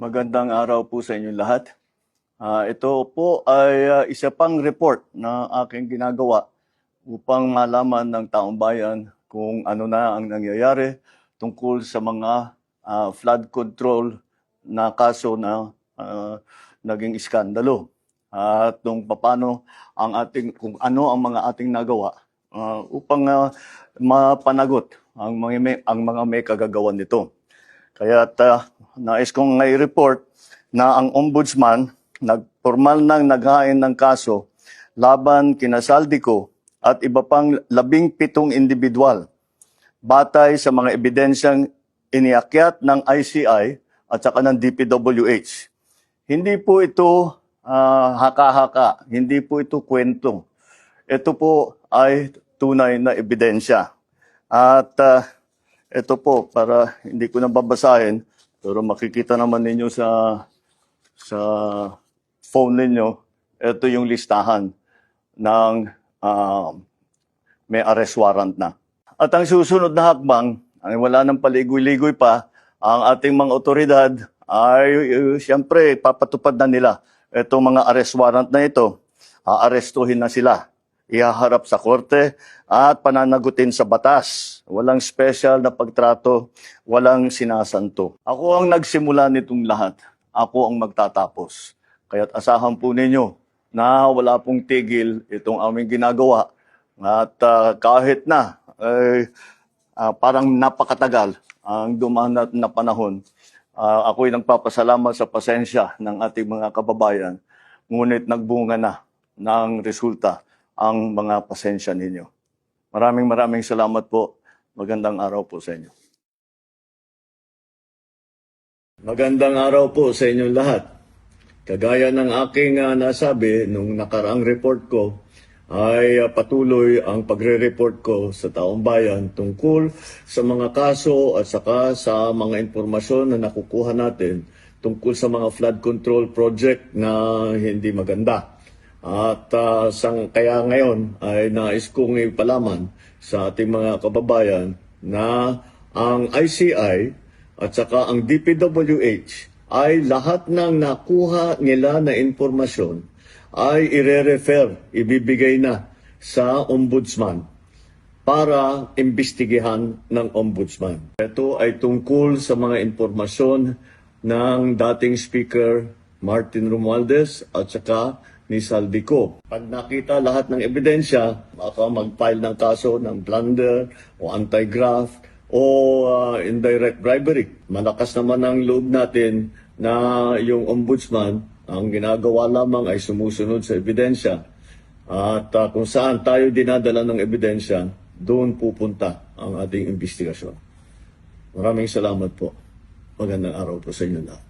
Magandang araw po sa inyong lahat. Ito po ay isa pang report na aking ginagawa upang malaman ng taong bayan kung ano na ang nangyayari tungkol sa mga flood control na kaso na naging iskandalo. At kung ano ang mga ating nagawa upang mapanagot ang mga may kagagawan nito. Kaya nais kong i-report na ang ombudsman nagpormal nang naghain ng kaso laban kina Saldico at iba pang 17 individual batay sa mga ebidensyang iniakyat ng ICI at saka ng DPWH. Hindi po ito haka-haka, hindi po ito kwento. Ito po ay tunay na ebidensya. At ito po, para hindi ko na babasahin, pero makikita naman ninyo sa phone ninyo, ito yung listahan ng may arrest warrant na. At ang susunod na hakbang, ay wala nang paligoy-ligoy pa, ang ating mga otoridad ay siyempre papatupad na nila itong mga arrest warrant na ito. Aarestuhin na sila, ihaharap sa korte at pananagutin sa batas. Walang special na pagtrato, walang sinasanto. Ako ang nagsimula nitong lahat. Ako ang magtatapos. Kaya't asahan po ninyo na wala pong tigil itong aming ginagawa. At kahit na parang napakatagal ang dumaan na panahon, ako'y nagpapasalamat sa pasensya ng ating mga kababayan. Ngunit nagbunga na ng resulta ang mga pasensya ninyo. Maraming salamat po. Magandang araw po sa inyo. Magandang araw po sa inyong lahat. Kagaya ng aking nasabi nung nakaraang report ko, ay patuloy ang pagre-report ko sa taong bayan tungkol sa mga kaso at saka sa mga impormasyon na nakukuha natin tungkol sa mga flood control project na hindi maganda. At kaya ngayon ay nais kong ipalaman sa ating mga kababayan na ang ICI at saka ang DPWH ay lahat ng nakuha nila na informasyon ay ire-refer, ibibigay na sa ombudsman para imbestigahan ng ombudsman. Ito ay tungkol sa mga impormasyon ng dating Speaker Martin Romualdez at saka ni Saldico. Pag nakita lahat ng ebidensya, baka mag-file ng kaso ng plunder o anti-graft o indirect bribery. Malakas naman ang loob natin na yung ombudsman, ang ginagawa lamang ay sumusunod sa ebidensya. At kung saan tayo dinadala ng ebidensya, doon pupunta ang ating investigasyon. Maraming salamat po. Magandang araw po sa inyo lahat.